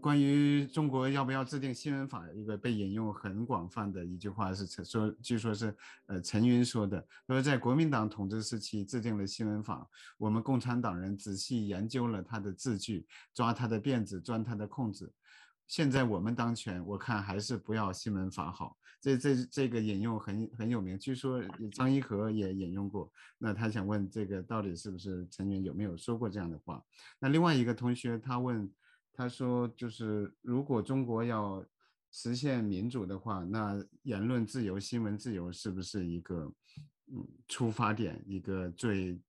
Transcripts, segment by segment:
关于中国要不要制定新闻法，一个被引用很广泛的一句话是说，据说是陈云说的，说在国民党统治时期制定了新闻法，我们共产党人仔细研究了他的字句，抓他的辫子，钻他的空子。现在我们当权，我看还是不要新闻法好。这个引用很有名，据说张一和也引用过。那他想问这个到底是不是陈云有没有说过这样的话？那另外一个同学他问。他说，就是如果中国要实现民主的话，那言论自由、新闻自由是不是一个出发点，一个最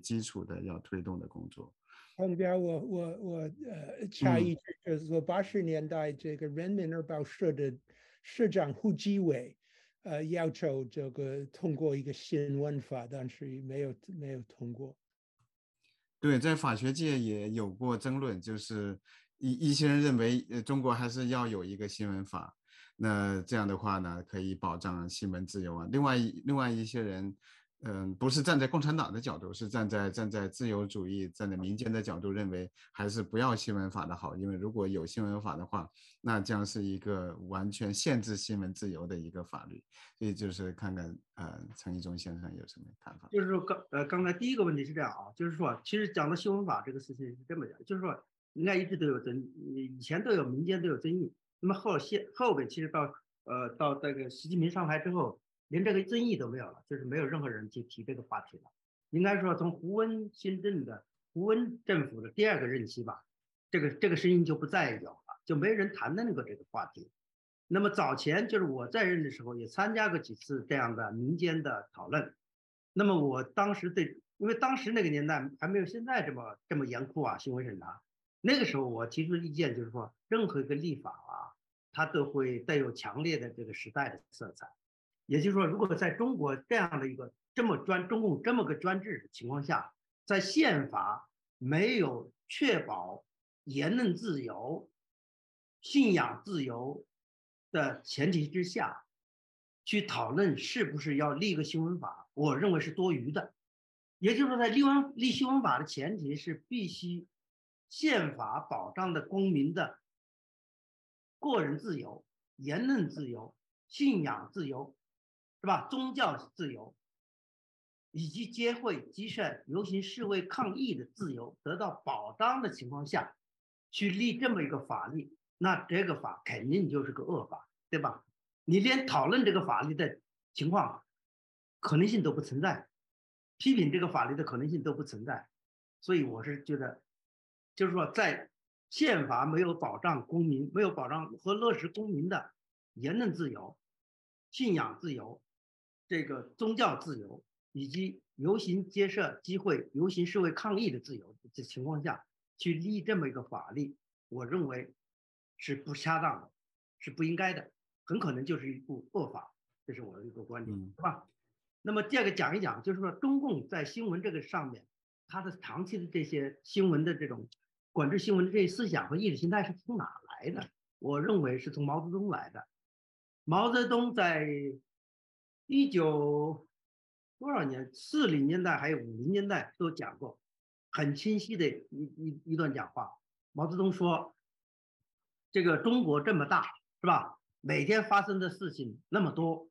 基础的要推动的工作？旁边我插一嗯，句，就是说80年代这个人民日报社的社长胡基伟，要求这个通过一个新闻法，但是没有通过。对，在法学界也有过争论，就是一些人认为，中国还是要有一个新闻法，那这样的话呢，可以保障新闻自由啊。另外一些人，不是站在共产党的角度，是站在自由主义、站在民间的角度，认为还是不要新闻法的好，因为如果有新闻法的话，那将是一个完全限制新闻自由的一个法律。所以就是看看陈一中先生有什么看法。就是说刚才第一个问题是这样啊，就是说其实讲到新闻法这个事情是这么讲，就是说应该一直都有争议，以前都有民间都有争议，那么后边其实到这个习近平上台之后，连这个争议都没有了，就是没有任何人去提这个话题了。应该说从胡温政府的第二个任期吧，这个声音就不再有了，就没人谈论过这个话题。那么早前就是我在任的时候也参加过几次这样的民间的讨论。那么我当时因为当时那个年代还没有现在这么严酷啊，新闻审查。那个时候我提出的意见就是说，任何一个立法啊，它都会带有强烈的这个时代的色彩。也就是说，如果在中国这样的一个中共这么个专制的情况下，在宪法没有确保言论自由、信仰自由的前提之下，去讨论是不是要立个新闻法，我认为是多余的。也就是说，在立新闻法的前提是必须宪法保障的公民的个人自由、言论自由、信仰自由，是吧？宗教自由以及集会、集社、游行、示威、抗议的自由得到保障的情况下，去立这么一个法律，那这个法肯定就是个恶法，对吧？你连讨论这个法律的情况可能性都不存在，批评这个法律的可能性都不存在，所以我是觉得，就是说，在宪法没有保障公民、没有保障和落实公民的言论自由、信仰自由、这个宗教自由以及游行、结社、集会、游行示威、抗议的自由的情况下，去立这么一个法律，我认为是不恰当的，是不应该的，很可能就是一部恶法，这是我的一个观点，是吧？那么第二个讲一讲，就是说中共在新闻这个上面，它的长期的这些新闻的这种管制新闻的这些思想和意识形态是从哪来的？我认为是从毛泽东来的。毛泽东在19多少年40年代还有50年代都讲过很清晰的一段讲话。毛泽东说：“这个中国这么大，是吧？每天发生的事情那么多，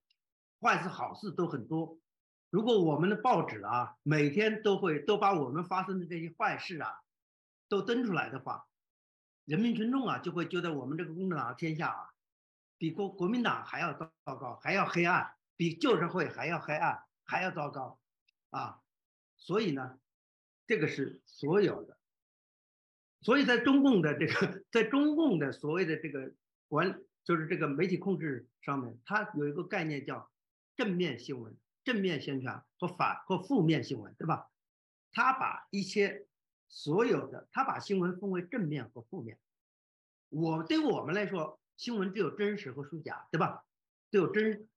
坏事好事都很多。如果我们的报纸啊，每天都把我们发生的这些坏事啊，都登出来的话，人民群众啊就会觉得我们这个共产党的天下啊，比国民党还要糟糕，还要黑暗，比旧社会还要黑暗，还要糟糕啊。所以呢，这个是所有的。所以在中共的所谓的这个就是这个媒体控制上面，它有一个概念叫正面新闻、正面宣传和负面新闻，对吧？它把所有的，它把新闻分为正面和负面。对于我们来说，新闻只有真实和虚假，对吧？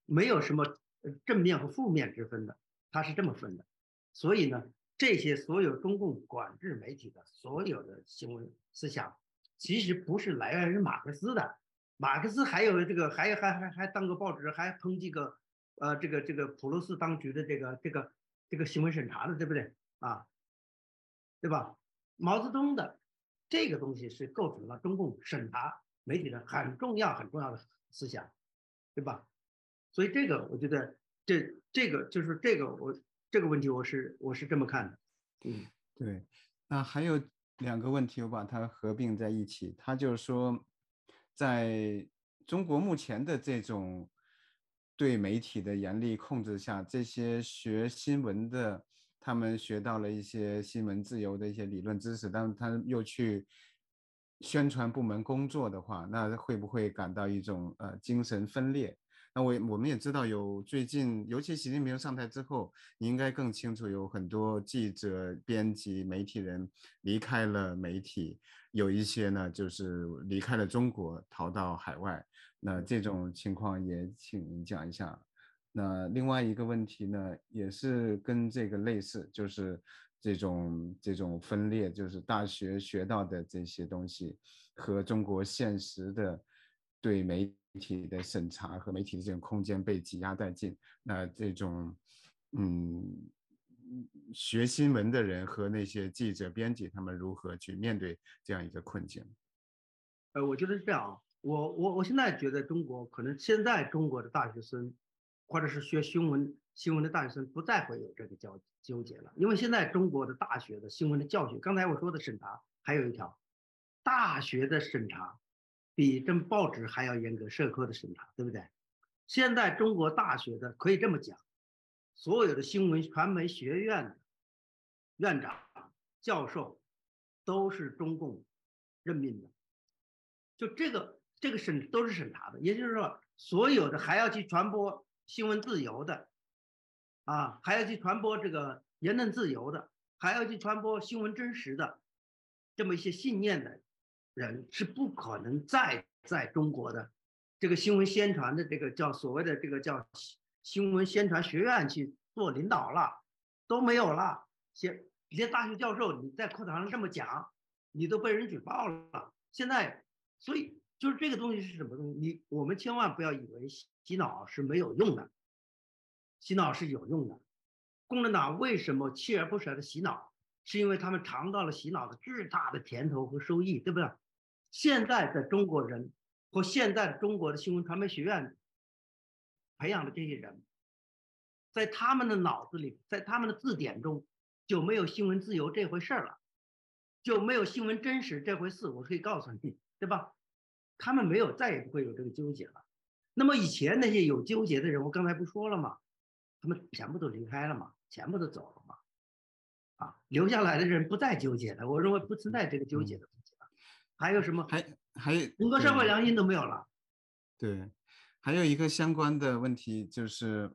没有什么正面和负面之分的，它是这么分的。所以呢，这些所有中共管制媒体的所有的新闻思想，其实不是来源于马克思的。马克思还有这个还当个报纸，还抨击个这个普鲁士当局的这个新闻审查的，对不对啊？对吧？毛泽东的这个东西是构成了中共审查媒体的很重要的思想，对吧？所以这个我觉得这个就是这个问题我是这么看的。对。那还有2个问题，我把它合并在一起。他就是说，在中国目前的这种对媒体的严厉控制下，这些学新闻的，他们学到了一些新闻自由的一些理论知识，但他又去宣传部门工作的话，那会不会感到一种精神分裂？那我们也知道有最近，尤其习近平上台之后，你应该更清楚，有很多记者、编辑、媒体人离开了媒体，有一些呢就是离开了中国，逃到海外。那这种情况也请您讲一下。那另外一个问题呢，也是跟这个类似，就是这种分裂，就是大学学到的这些东西和中国现实的对媒体的审查和媒体的这种空间被挤压殆尽。那这种学新闻的人和那些记者、编辑，他们如何去面对这样一个困境？我觉得是这样啊，我现在觉得中国可能现在中国的大学生，或者是学新闻的大学生不再会有这个纠结了，因为现在中国的大学的新闻的教学，刚才我说的审查还有一条，大学的审查比这报纸还要严格，社科的审查，对不对？现在中国大学的可以这么讲，所有的新闻传媒学院的院长、教授都是中共任命的。就这个都是审查的，也就是说，所有的还要去传播新闻自由的，还要去传播这个言论自由的，还要去传播新闻真实的，这么一些信念的人，是不可能再在中国的这个新闻宣传的这个叫所谓的这个叫新闻宣传学院去做领导了，都没有了。连大学教授你在课堂上这么讲，你都被人举报了。现在。所以就是这个东西是什么东西？我们千万不要以为洗脑是没有用的，洗脑是有用的。共产党为什么锲而不舍的洗脑？是因为他们尝到了洗脑的巨大的甜头和收益，对不对？现在的中国人和现在中国的新闻传媒学院培养的这些人，在他们的脑子里，在他们的字典中就没有新闻自由这回事了，就没有新闻真实这回事。我可以告诉你。对吧？他们没有，再也不会有这个纠结了。那么以前那些有纠结的人，我刚才不说了吗？他们全部都离开了嘛，全部都走了嘛。留下来的人不再纠结了。我认为不存在这个纠结的问题了。还有什么？还有整个社会良心都没有了。对，还有一个相关的问题就是，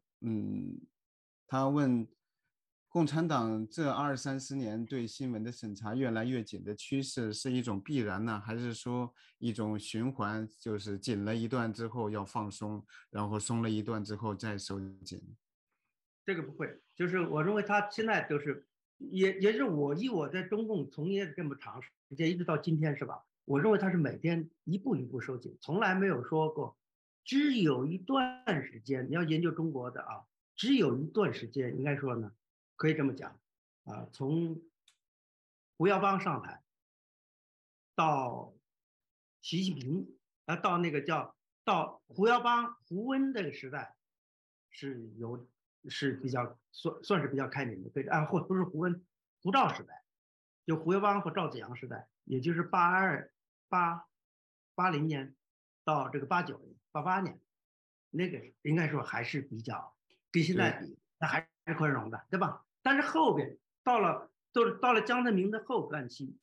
他问共产党这20-30年对新闻的审查越来越紧的趋势是一种必然呢，还是说一种循环，就是紧了一段之后要放松，然后松了一段之后再收紧？这个不会，就是我认为他现在都是，也是我在中共从业这么长时间，一直到今天是吧？我认为他是每天一步一步收紧，从来没有说过，只有一段时间，你要研究中国的只有一段时间，应该说呢，可以这么讲从胡耀邦上台到习近平到那个到胡耀邦、胡温这个时代是比较算是比较开明的，对或不是胡温、胡赵时代，就胡耀邦和赵紫阳时代，也就是80年到这个89年、88年，那个应该说还是比较跟现在比，那还是宽容的，对吧？但是后边到了江泽民的后半期，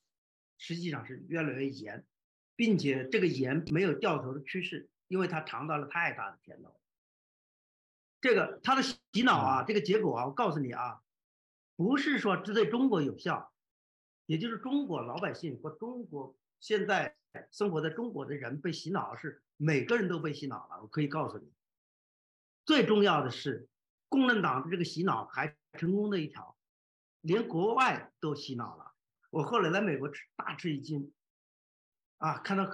实际上是越来越严，并且这个严没有掉头的趋势，因为他尝到了太大的甜头。这个他的洗脑这个结果我告诉你不是说只对中国有效，也就是中国老百姓或中国现在生活在中国的人被洗脑，是每个人都被洗脑了。我可以告诉你，最重要的是共产党的这个洗脑还成功的一条，连国外都洗脑了。我后来在美国大吃一惊看到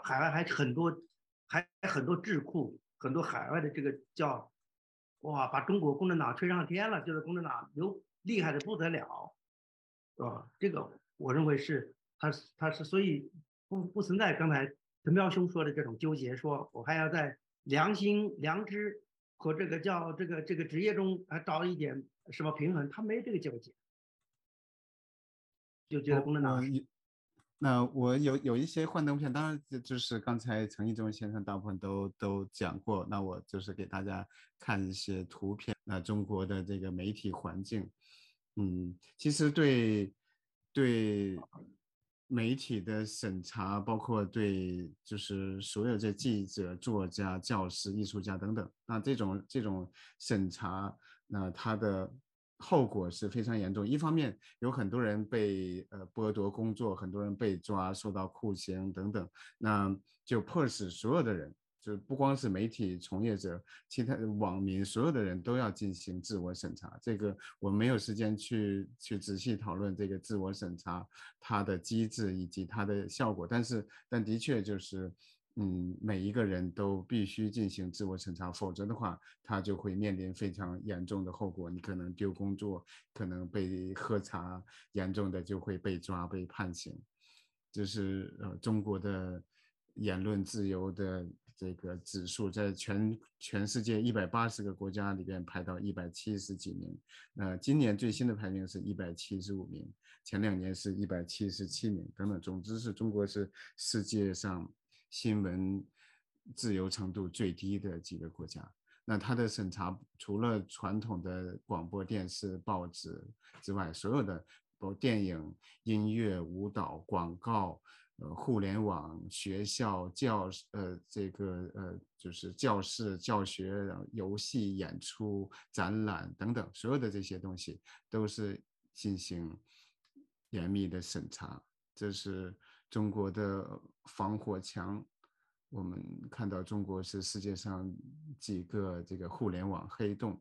海外还很多智库，很多海外的这个叫把中国共产党吹上天了，就是共产党厉害的不得了，这个我认为是它是所以不存在刚才陈彪兄说的这种纠结，说我还要在良心、良知和这个叫这个职业中找一点什么平衡，他没这个纠结，就觉得共产党我有一些幻灯片，当然就是刚才陈义忠先生大部分都讲过，那我就是给大家看一些图片。那中国的这个媒体环境，其实对媒体的审查，包括对就是所有这记者、作家、教师、艺术家等等，那这种审查，那它的后果是非常严重。一方面有很多人被剥夺工作，很多人被抓，受到酷刑等等，那就迫使所有的人，就不光是媒体从业者，其他网民，所有的人都要进行自我审查。这个我没有时间去仔细讨论这个自我审查它的机制以及它的效果，但的确就是。每一个人都必须进行自我审查，否则的话，他就会面临非常严重的后果。你可能丢工作，可能被喝茶，严重的就会被抓、被判刑。这是中国的言论自由的这个指数，在全世界180个国家里边排到170几名。今年最新的排名是175名，前2年是177名等等。总之是中国是世界上新闻自由程度最低的几个国家。那它的审查除了传统的广播电视、报纸之外，所有的包括电影、音乐、舞蹈、广告、互联网、学校、就是教室、教学、游戏、演出、展览等等，所有的这些东西都是进行严密的审查。这是中国的防火墙。我们看到中国是世界上几个这个互联网黑洞。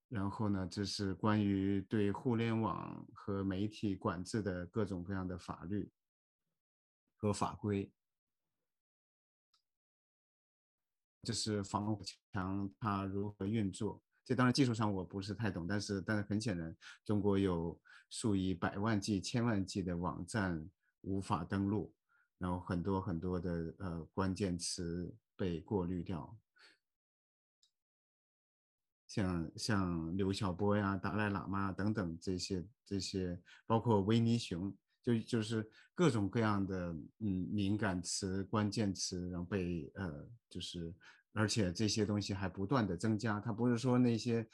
然后呢，这是关于对互联网和媒体管制的各种各样的法律和法规。这是防火墙它如何运作。这当然技术上我不是太懂，但是很显然，中国有数以百万计、千万计的网站无法登录，然后很多很多的关键词被过滤掉。像刘晓波呀、达赖喇嘛等等这些，包括维尼熊，就是各种各样的敏感词、关键词，然后被而且这些东西还不断的增加。它不是说那些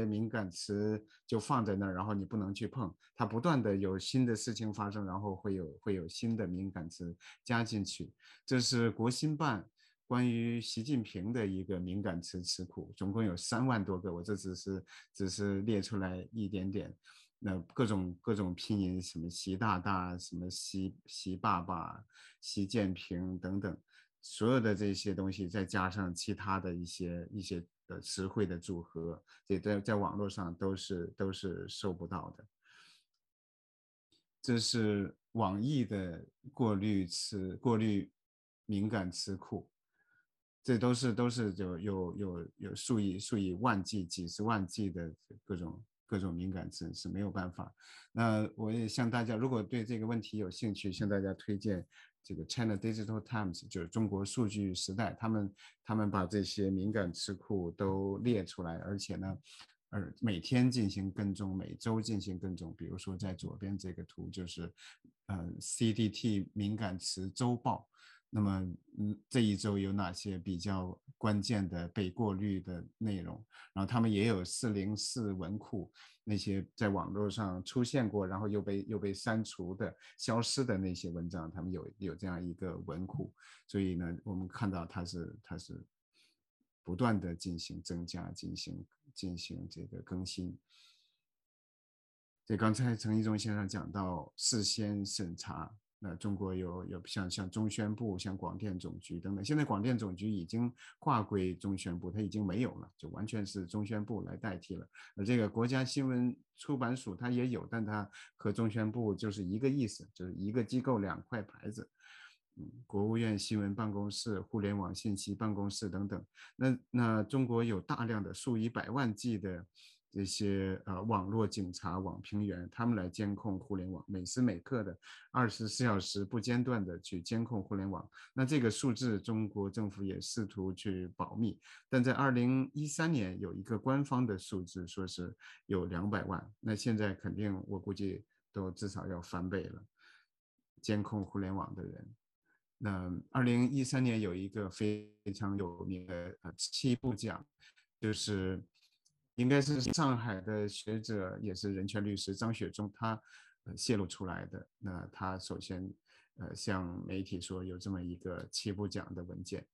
敏感词就放在那儿，然后你不能去碰，它不断的有新的事情发生，然后会有新的敏感词加进去。这是国新办关于习近平的一个敏感词词库，总共有3万多个，我这只是列出来一点点。那各种拼音，什么习大大，什么习爸爸、习近平等等，所有的这些东西，再加上其他的一些词汇的组合，这在网络上都是收不到的。这是网易的过滤敏感词库。这都是有数以万计、几十万计的各种敏感词是没有办法。那我也向大家，如果对这个问题有兴趣，向大家推荐这个 China Digital Times， 就是中国数据时代，他们把这些敏感词库都列出来，而且呢，每天进行跟踪，每周进行跟踪。比如说在左边这个图就是CDT 敏感词周报。那么这一周有哪些比较关键的被过滤的内容？然后他们也有404文库，那些在网络上出现过，然后又被删除的、消失的那些文章，他们有这样一个文库。所以呢，我们看到它是不断的进行增加、进行这个更新。对，刚才陈一中先生讲到事先审查。那中国有像中宣部、像广电总局等等，现在广电总局已经划归中宣部，它已经没有了，就完全是中宣部来代替了。而这个国家新闻出版署它也有，但它和中宣部就是一个意思，就是一个机构2块牌子。国务院新闻办公室、互联网信息办公室等等。那中国有大量的数以百万计的这些网络警察、网评员，他们来监控互联网，每时每刻的24小时不间断的去监控互联网。那这个数字，中国政府也试图去保密，但在2013年有一个官方的数字，说是有200万。那现在肯定我估计都至少要翻倍了，监控互联网的人。那2013年有一个非常有名的七步奖，就是应该是上海的学者，也是人权律师张雪忠，他泄露出来的。那他首先向媒体说有这么一个七步奖的文件，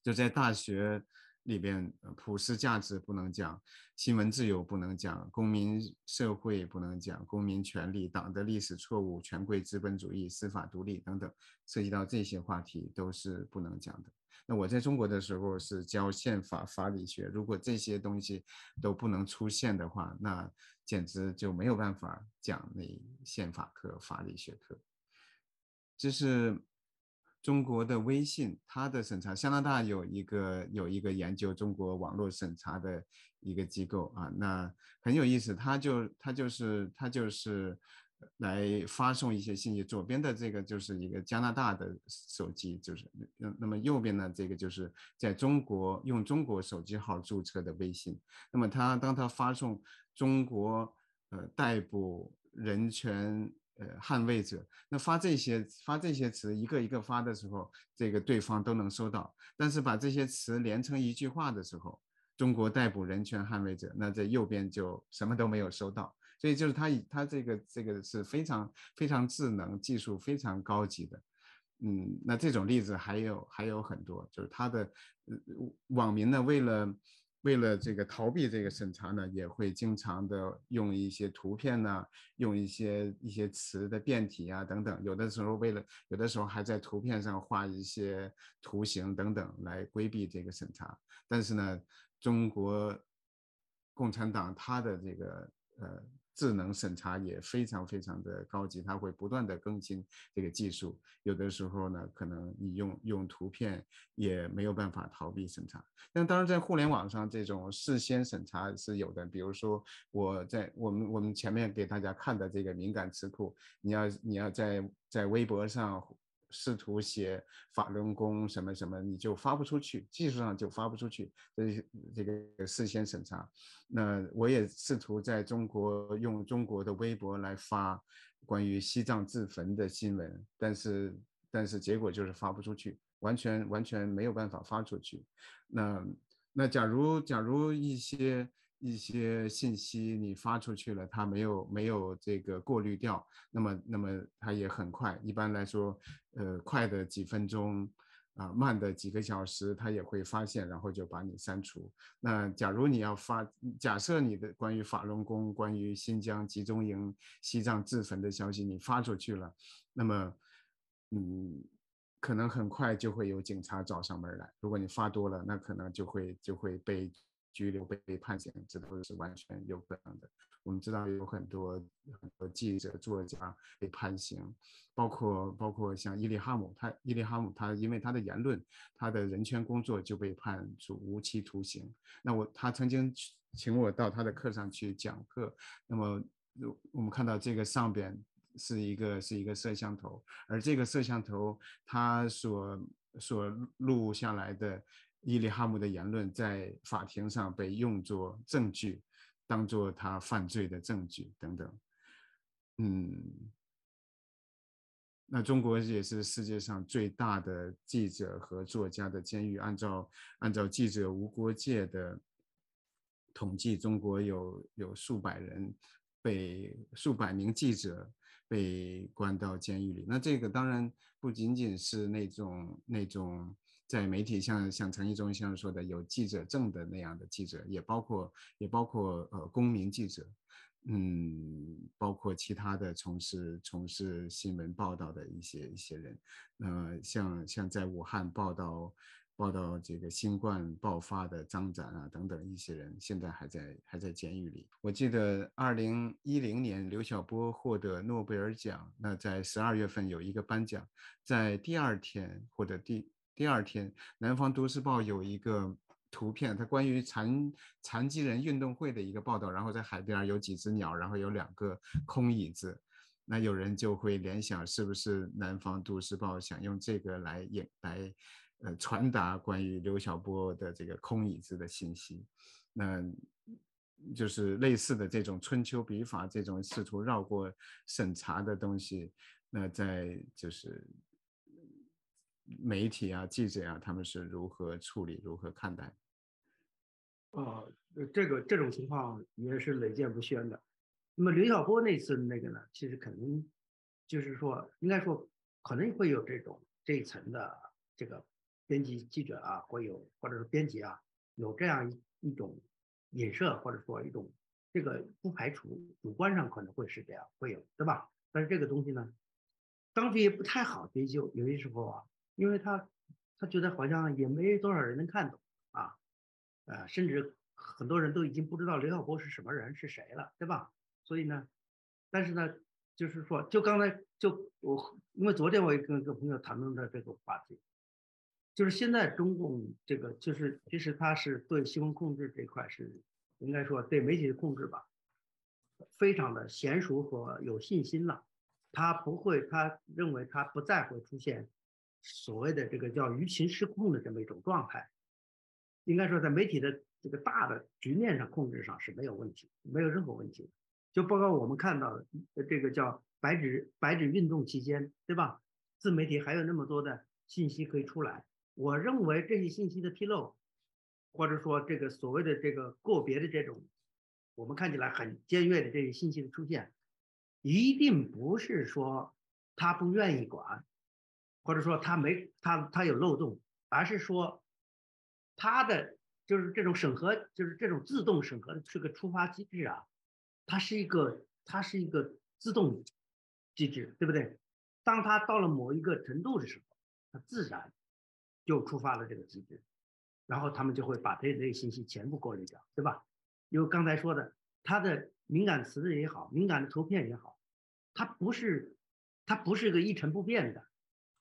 就在大学里边，普世价值不能讲，新闻自由不能讲，公民社会不能讲，公民权利、党的历史错误、权贵资本主义、司法独立等等，涉及到这些话题都是不能讲的。那我在中国的时候是教宪法法理学，如果这些东西都不能出现的话，那简直就没有办法讲那宪法课、法理学课。这是中国的微信，它的审查，加拿大有一个研究中国网络审查的一个机构啊，那很有意思，它就是来发送一些信息。左边的这个就是一个加拿大的手机，就是那么右边呢这个就是在中国用中国手机号注册的微信。那么当他发送中国逮捕人权捍卫者，那发这些词一个一个发的时候，这个对方都能收到。但是把这些词连成一句话的时候，中国逮捕人权捍卫者，那在右边就什么都没有收到。所以就是他这个是非常非常智能，技术非常高级的。那这种例子还有很多，就是他的网民呢，为了这个逃避这个审查呢，也会经常的用一些图片呢，用一些词的变体啊等等，有的时候还在图片上画一些图形等等来规避这个审查。但是呢，中国共产党它的这个智能审查也非常非常的高级，它会不断的更新这个技术。有的时候呢，可能你用图片也没有办法逃避审查。但当然，在互联网上这种事先审查是有的。比如说，我们前面给大家看的这个敏感词库，你要在微博上试图写法轮功什么什么，你就发不出去，技术上就发不出去，这个事先审查。那我也试图在中国用中国的微博来发关于西藏自焚的新闻，但是结果就是发不出去，完全没有办法发出去。那假如一些信息你发出去了，它没有这个过滤掉，那么它也很快，一般来说，快的几分钟慢的几个小时，它也会发现，然后就把你删除。那假如你要假设你的关于法轮功、关于新疆集中营、西藏自焚的消息你发出去了，那么可能很快就会有警察找上门来。如果你发多了，那可能就会被拘留、被判刑，这都是完全有可能的。我们知道有很多记者、作家被判刑，包括像伊利哈姆，他因为他的言论、他的人权工作就被判处无期徒刑。那他曾经请我到他的课上去讲课，那么我们看到这个上边是一个摄像头，而这个摄像头它所录下来的伊利哈木的言论，在法庭上被用作证据，当作他犯罪的证据等等。那中国也是世界上最大的记者和作家的监狱。按照记者无国界的统计，中国有数百名记者被关到监狱里。那这个当然不仅仅是那种在媒体像陈一中先生说的有记者证的那样的记者，也包括公民记者。包括其他的从事新闻报道的一些人，像在武汉报道这个新冠爆发的张展啊等等一些人，现在还在监狱里。我记得2010年刘晓波获得诺贝尔奖，那在12月份有一个颁奖，在第二天或者第二天，南方都市报有一个图片，它关于残疾人运动会的一个报道，然后在海边有几只鸟，然后有2个空椅子，那有人就会联想是不是南方都市报想用这个来传达关于刘晓波的这个空椅子的信息，那就是类似的这种春秋笔法，这种试图绕过审查的东西，那在就是媒体啊、记者啊，他们是如何处理、如何看待？这种情况也是屡见不鲜的。那么刘晓波那次那个呢，其实肯定就是说，应该说可能会有这一层的这个编辑记者啊，或者是编辑啊，有这样一种影射，或者说一种这个不排除主观上可能会是这样，会有，对吧？但是这个东西呢，当局也不太好追究，有些时候啊，因为他觉得好像也没多少人能看懂啊。甚至很多人都已经不知道刘晓波是什么人是谁了，对吧？所以呢，但是呢，就是说，就刚才因为昨天我也跟一个朋友谈论的这个话题，就是现在中共这个就是其实他是对新闻控制这块是应该说对媒体的控制吧，非常的娴熟和有信心了。他认为他不再会出现所谓的这个叫舆情失控的这么一种状态。应该说在媒体的这个大的局面上控制上是没有问题，没有任何问题。就包括我们看到的这个叫白纸运动期间，对吧？自媒体还有那么多的信息可以出来，我认为这些信息的披露，或者说这个所谓的这个个别的这种我们看起来很尖锐的这些信息的出现，一定不是说他不愿意管，或者说他有漏洞，而是说它的就是这种审核，就是这种自动审核的这个触发机制啊，它是一个自动机制，对不对？当它到了某一个程度的时候，它自然就触发了这个机制，然后他们就会把这类信息全部过滤掉，对吧？因为刚才说的，它的敏感词也好，敏感的图片也好，它不是个一成不变的，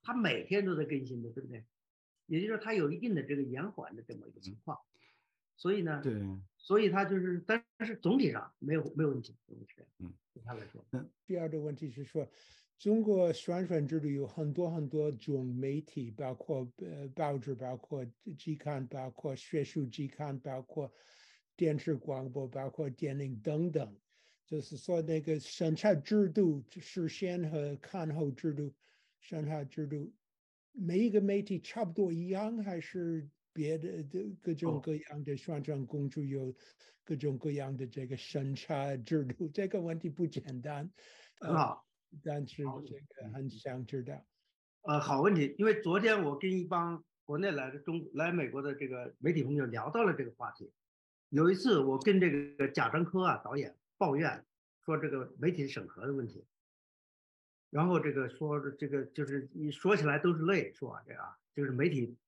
它每天都在更新的，对不对？也就是说它有一定的这个延缓的这么一个情况，所以呢，对，所以它就是，但是总体上没有问题，对他来说。第二个问题是说，中国宣传制度有很多种媒体，包括报纸，包括季刊，包括学术季刊，包括电视广播，包括电影等等。就是说，那个审查制度、事先和看后制度、审查制度，每一个媒体差不多一样，还是别的各种各样的宣传工具有各种各样的这个审查制度？这个问题不简单，很好，但是这个很想知道。好问题，因为昨天我跟一帮国内来美国的这个媒体朋友聊到了这个话题。有一次我跟这个贾樟柯导演抱怨说这个媒体审核的问题，然后这个说这个就是一说起来都是泪，说这个就是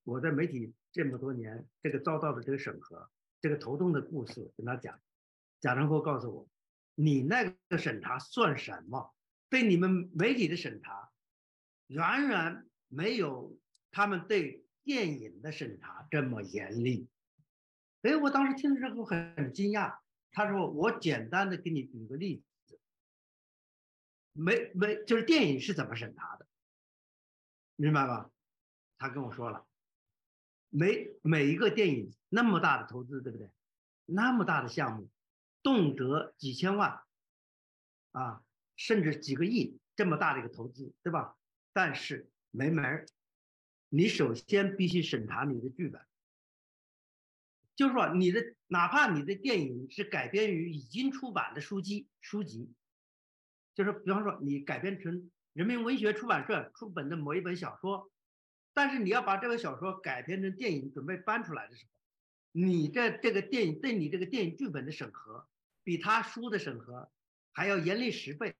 我在媒体这么多年这个遭到的这个审核，这个头痛的故事跟他讲。贾樟柯告诉我，你那个审查算什么？对你们媒体的审查，远远没有他们对电影的审查这么严厉。哎，我当时听的时候很惊讶。他说：“我简单的给你举个例子，就是电影是怎么审查的，明白吧？”他跟我说了，每一个电影那么大的投资，对不对？那么大的项目，动辄几千万啊，甚至几个亿这么大的一个投资，对吧？但是没门儿，你首先必须审查你的剧本。就是说，哪怕你的电影是改编于已经出版的书籍，就是比方说你改编成人民文学出版社出本的某一本小说，但是你要把这个小说改编成电影，准备搬出来的时候，你的这个电影对你这个电影剧本的审核，比他书的审核还要严厉10倍，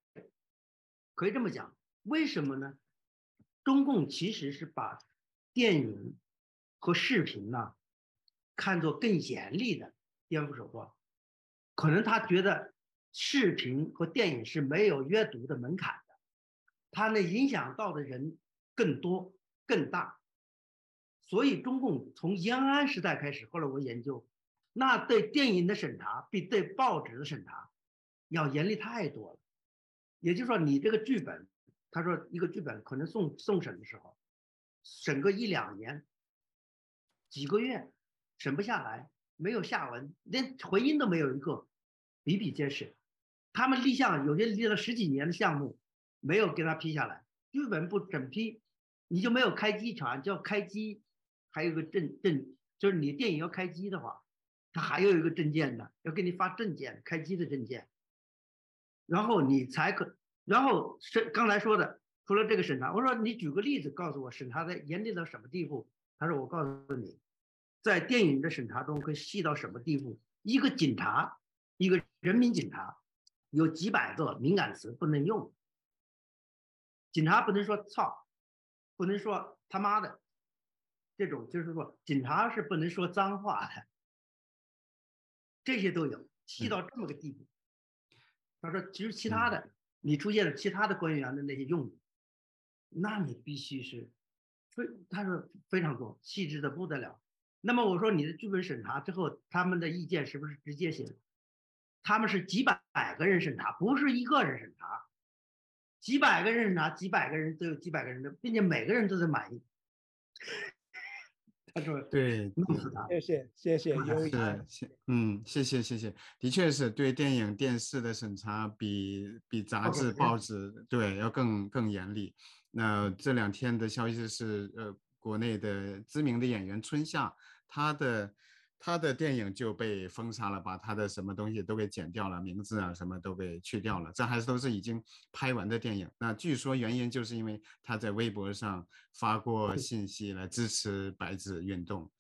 可以这么讲。为什么呢？中共其实是把电影和视频呢看作更严厉的颠覆手段，可能他觉得视频和电影是没有阅读的门槛的，它能影响到的人更多更大，所以中共从延安时代开始，后来我研究，那对电影的审查比对报纸的审查要严厉太多了。也就是说，你这个剧本，他说一个剧本可能送审的时候，审个1、2年，几个月审不下来，没有下文，连回音都没有一个，比比皆是。他们立项有些立了10几年的项目，没有给他批下来，剧本不审批，你就没有开机权，叫开机，还有一个就是你电影要开机的话，他还有一个证件的，要给你发证件，开机的证件，然后你才可，然后是刚才说的，除了这个审查，我说你举个例子告诉我审查的严厉到什么地步？他说我告诉你，在电影的审查中可以细到什么地步？一个警察，一个人民警察，有几百个敏感词不能用。警察不能说操，不能说他妈的，这种就是说警察是不能说脏话的，这些都有，细到这么个地步。他说其实其他的，你出现了其他的官员的那些用语，那你必须是他说非常多，细致的不得了。那么我说你的剧本审查之后，他们的意见是不是直接写的？他们是几百个人审查，不是一个人审查，几百个人审查，几百个人都有几百个人的，并且每个人都是满意。他说对，弄死他。谢谢优一。谢谢，的确是对电影电视的审查比杂志报纸对要更严厉。那这2天的消息是国内的知名的演员春夏，他的电影就被封杀了，把他的什么东西都给剪掉了，名字啊什么都给去掉了，这还都是已经拍完的电影。那据说原因就是因为他在微博上发过信息来支持白纸运动。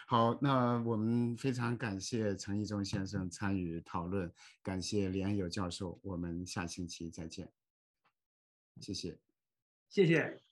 好，那我们非常感谢陈义忠先生参与讨论，感谢李安友教授，我们下星期再见，谢谢。谢谢。